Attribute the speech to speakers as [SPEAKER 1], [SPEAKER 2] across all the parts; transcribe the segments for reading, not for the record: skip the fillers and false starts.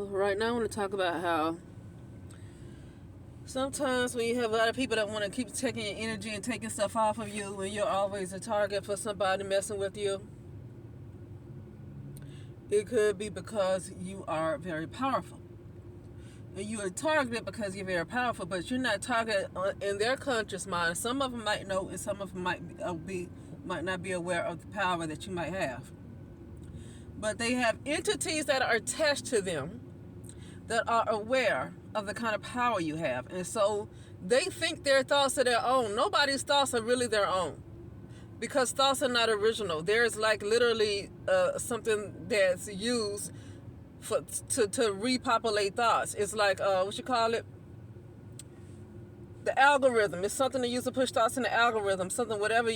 [SPEAKER 1] So right now I want to talk about how sometimes when you have a lot of people that want to keep taking your energy and taking stuff off of you when you're always a target for somebody messing with you, it could be because you are very powerful. And you are targeted because you're very powerful, but you're not targeted in their conscious mind. Some of them might know, and some of them might not be aware of the power that you might have. But they have entities that are attached to them that are aware of the kind of power you have. And so they think their thoughts are their own. Nobody's thoughts are really their own, because thoughts are not original. There's like literally something that's used to repopulate thoughts. It's like, what you call it? The algorithm. It's something to use to push thoughts in the algorithm. Something, whatever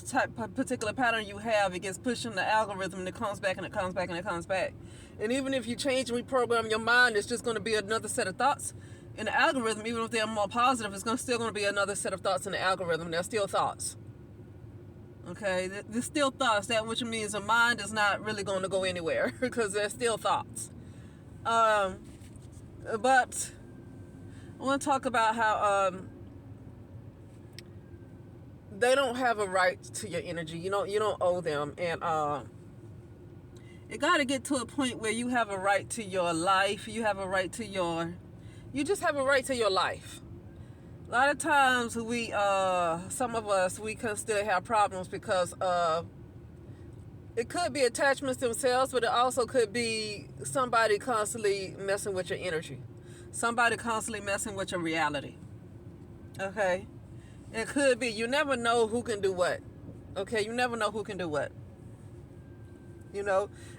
[SPEAKER 1] type particular pattern you have, it gets pushed in the algorithm and it comes back and it comes back and it comes back. And even if you change and reprogram your mind, it's just going to be another set of thoughts in the algorithm. Even if they're more positive, it's still going to be another set of thoughts in the algorithm. They're still thoughts. Okay, they're still thoughts. That which means the mind is not really going to go anywhere because they're still thoughts. But I want to talk about how they don't have a right to your energy. You don't owe them, and it got to get to a point where you have a right to your life. You have a right to you just have a right to your life. A lot of times some of us, we can still have problems because it could be attachments themselves, but it also could be somebody constantly messing with your energy. Somebody constantly messing with your reality. Okay? It could be. You never know who can do what. Okay? You never know who can do what. It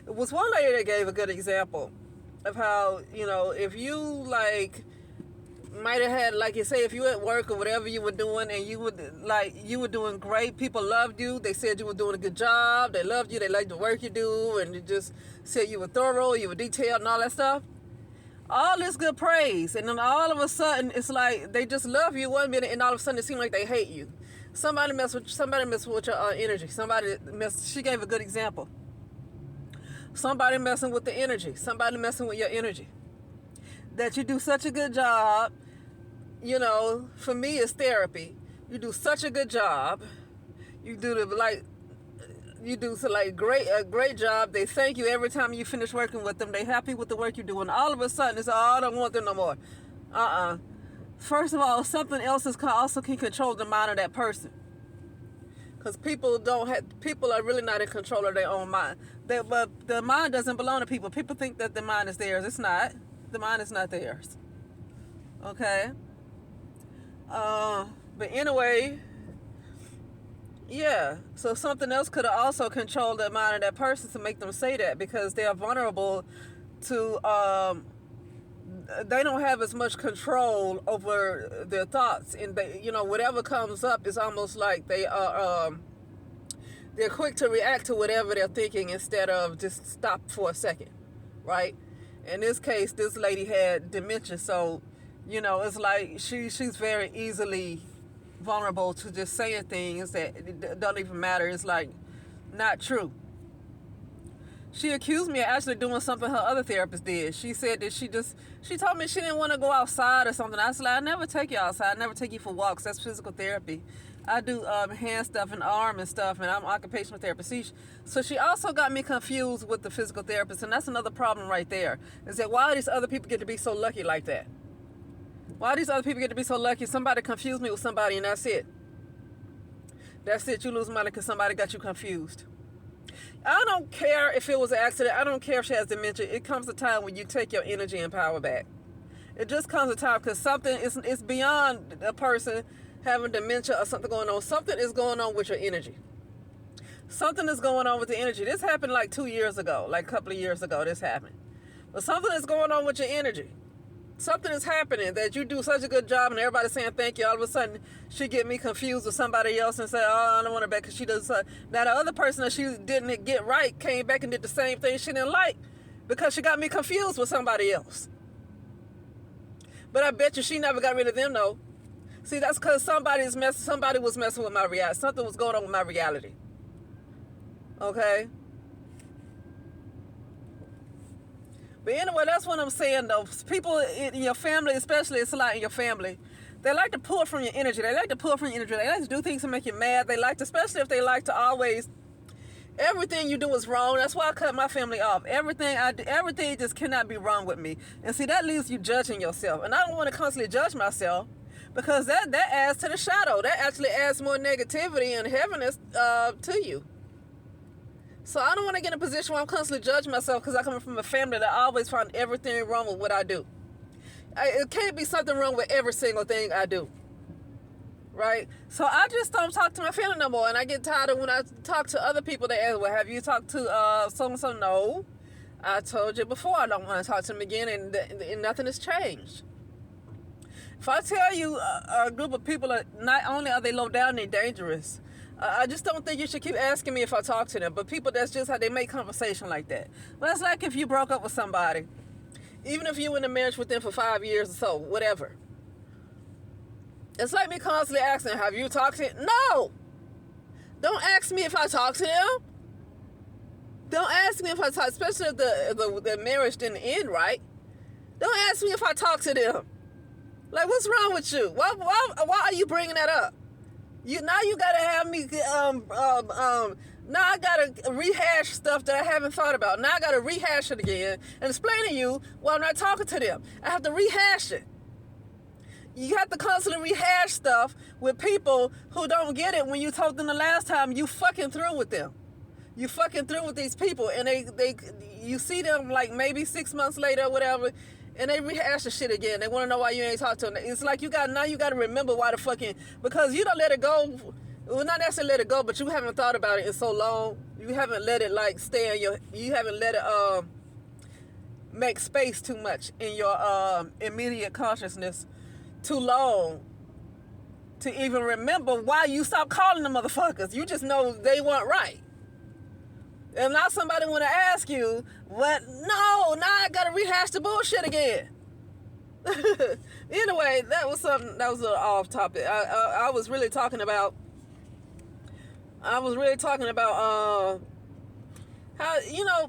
[SPEAKER 1] was one lady that gave a good example of how, if you might have had, like you say, if you at work or whatever you were doing and you were doing great, people loved you, they said you were doing a good job, they loved you, they liked the work you do, and they just said you were thorough, you were detailed and all that stuff. All this good praise, and then all of a sudden it's like they just love you one minute and all of a sudden it seems like they hate you. Somebody mess with your energy. She gave a good example. Somebody messing with the energy. Somebody messing with your energy. That you do such a good job. For me, it's therapy. You do such a good job. You do a great job. They thank you every time you finish working with them. They happy with the work you do. And all of a sudden, it's, I don't want them no more. First of all, something else also can control the mind of that person. Because people are really not in control of their own mind. But the mind doesn't belong to people. People think that the mind is theirs. It's not. The mind is not theirs. Okay? But anyway, yeah. So something else could have also controlled the mind of that person to make them say that, because they are vulnerable to, they don't have as much control over their thoughts. And whatever comes up is almost like they are, they're quick to react to whatever they're thinking instead of just stop for a second, right? In this case, this lady had dementia, so, it's like she's very easily vulnerable to just saying things that don't even matter. It's like not true. She accused me of actually doing something her other therapist did. She said that she told me she didn't want to go outside or something. I said, I never take you outside. I never take you for walks. That's physical therapy. I do hand stuff and arm and stuff, and I'm an occupational therapist. So she also got me confused with the physical therapist, and that's another problem right there, is that why these other people get to be so lucky like that? Why these other people get to be so lucky? Somebody confused me with somebody, and that's it. That's it. You lose money because somebody got you confused. I don't care if it was an accident. I don't care if she has dementia. It comes a time when you take your energy and power back. It just comes a time because something is beyond a person having dementia or something going on. Something is going on with your energy. Something is going on with the energy. This happened like 2 years ago, like a couple of years ago, this happened. But something is going on with your energy. Something is happening that you do such a good job and everybody's saying thank you. All of a sudden, she get me confused with somebody else and say, oh, I don't want her back because she does. Now, the other person that she didn't get right came back and did the same thing she didn't like because she got me confused with somebody else. But I bet you she never got rid of them, though. See, that's because somebody was messing with my reality. Something was going on with my reality. Okay? But anyway, that's what I'm saying though. People in your family, especially, it's a lot in your family. They like to pull from your energy. They like to pull from your energy. They like to do things to make you mad. They like to, especially if they like to always, everything you do is wrong. That's why I cut my family off. Everything I do, everything just cannot be wrong with me. And see, that leaves you judging yourself. And I don't want to constantly judge myself, because that adds to the shadow. That actually adds more negativity and heaviness to you. So I don't want to get in a position where I'm constantly judging myself because I come from a family that always find everything wrong with what I do. It can't be something wrong with every single thing I do. Right? So I just don't talk to my family no more. And I get tired of when I talk to other people, they ask, well, have you talked to so-and-so? No. I told you before I don't want to talk to them again, and nothing has changed. If I tell you a group of people, not only are they low down, they're dangerous. I just don't think you should keep asking me if I talk to them. But people, that's just how they make conversation like that. But it's like if you broke up with somebody, even if you were in a marriage with them for 5 years or so, whatever. It's like me constantly asking, have you talked to them? No! Don't ask me if I talk to them. Don't ask me if I talk, especially if the marriage didn't end right. Don't ask me if I talk to them. Like, what's wrong with you? Why are you bringing that up? Now you gotta have me, now I gotta rehash stuff that I haven't thought about. Now I gotta rehash it again and explain to you why I'm not talking to them. I have to rehash it. You have to constantly rehash stuff with people who don't get it when you told them the last time you fucking through with them. You fucking through with these people, and you see them like maybe 6 months later or whatever, and they rehash the shit again. They want to know why you ain't talked to them. It's like you got to remember why because you don't let it go. Well, not necessarily let it go, but you haven't thought about it in so long. You haven't let it like stay in you haven't let it make space too much in your immediate consciousness too long to even remember why you stopped calling them motherfuckers. You just know they weren't right. And now somebody want to ask you, what? No, now I got to rehash the bullshit again. Anyway, that was a little off topic. I was really talking about how,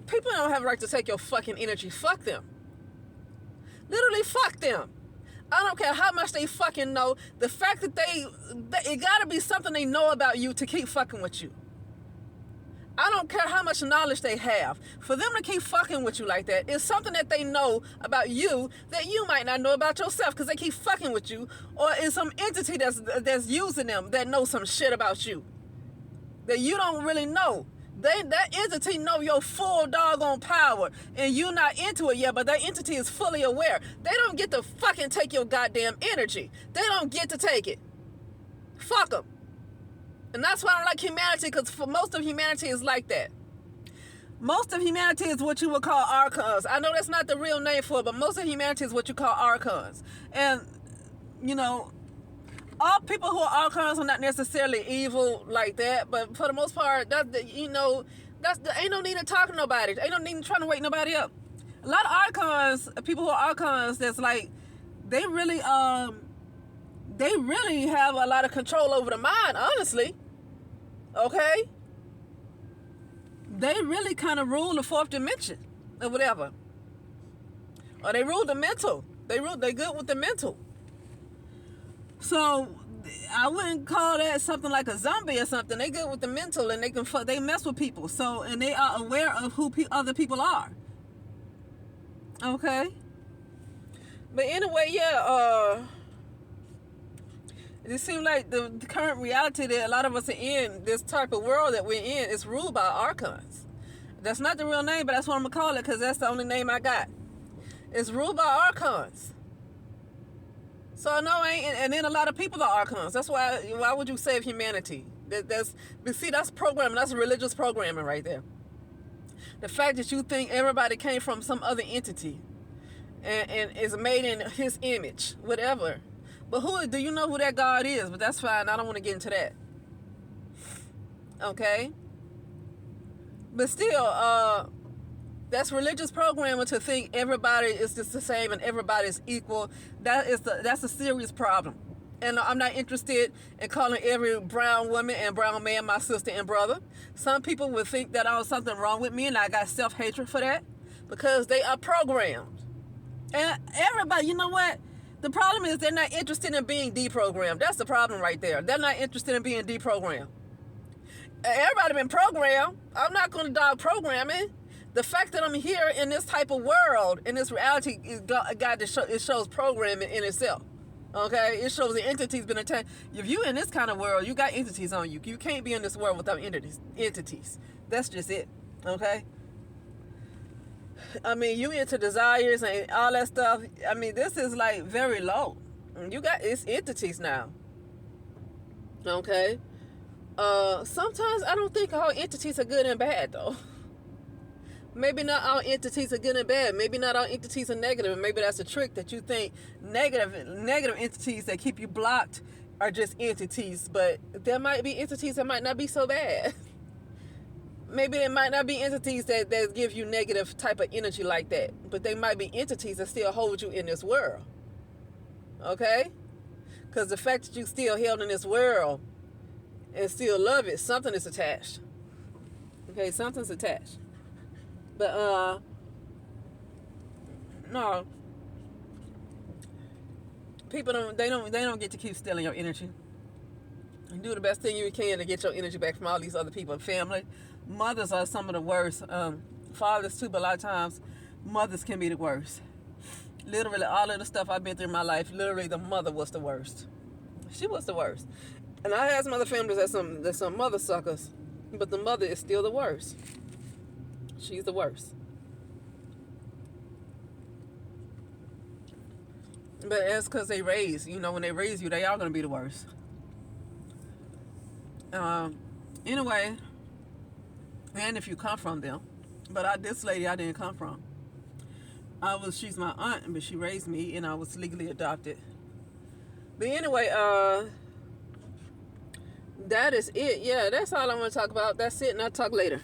[SPEAKER 1] people don't have a right to take your fucking energy. Fuck them. Literally fuck them. I don't care how much they fucking know. The fact that it gotta be something they know about you to keep fucking with you. I don't care how much knowledge they have. For them to keep fucking with you like that, it's something that they know about you that you might not know about yourself, because they keep fucking with you, or it's some entity that's using them that knows some shit about you that you don't really know. That entity know your full doggone power, and you not into it yet, but that entity is fully aware. They don't get to fucking take your goddamn energy. They don't get to take it. Fuck them. And that's why I don't like humanity, because for most of humanity is like that. Most of humanity is what you would call archons. I know that's not the real name for it, but most of humanity is what you call archons. And, all people who are archons are not necessarily evil like that, but for the most part, ain't no need to talk to nobody. Ain't no need to trying to wake nobody up. A lot of archons, people who are archons, that's like, they really have a lot of control over the mind, honestly. Okay? They really kind of rule the fourth dimension or whatever. Or they rule the mental. They good with the mental. So I wouldn't call that something like a zombie or something. They good with the mental, and they mess with people. So, and they are aware of who other people are. Okay? But anyway, yeah, it seems like the current reality that a lot of us are in, this type of world that we're in, is ruled by archons. That's not the real name, but that's what I'm going to call it, because that's the only name I got. It's ruled by archons. So no, and then a lot of people are archons. That's why would you save humanity? That's programming. That's religious programming right there. The fact that you think everybody came from some other entity and is made in his image, whatever. But do you know who that God is? But that's fine. I don't want to get into that. Okay? But still, that's religious programming to think everybody is just the same and everybody is equal. That's a serious problem. And I'm not interested in calling every brown woman and brown man my sister and brother. Some people would think that I was something wrong with me, and I got self-hatred for that. because they are programmed. And everybody, you know what? The problem is they're not interested in being deprogrammed. That's the problem right there. They're not interested in being deprogrammed. Everybody been programmed. I'm not going to dog programming. The fact that I'm here in this type of world, in this reality, is God it shows programming in itself. Okay, it shows the entities been attacked. If you in this kind of world, you got entities on you. You can't be in this world without entities. That's just it. Okay. I mean, you into desires and all that stuff. I mean, this is like very low. You got it's entities now. Okay. Sometimes I don't think all entities are good and bad though. Maybe not all entities are good and bad. Maybe not all entities are negative. And maybe that's a trick that you think negative entities that keep you blocked are just entities. But there might be entities that might not be so bad. Maybe there might not be entities that give you negative type of energy like that. But they might be entities that still hold you in this world. Okay? Because the fact that you still held in this world and still love it, something is attached. Okay, something's attached. But no, people don't get to keep stealing your energy. You do the best thing you can to get your energy back from all these other people. Family, mothers are some of the worst. Fathers too, but a lot of times mothers can be the worst. Literally, all of the stuff I've been through in my life, literally the mother was the worst. She was the worst. And I had some other families that's some mother suckers, but the mother is still the worst. She's the worst. But that's because they raise. When they raise you, they are going to be the worst. Anyway, and if you come from them. But this lady I didn't come from. She's my aunt, but she raised me, and I was legally adopted. But anyway, that is it. Yeah, that's all I want to talk about. That's it, and I'll talk later.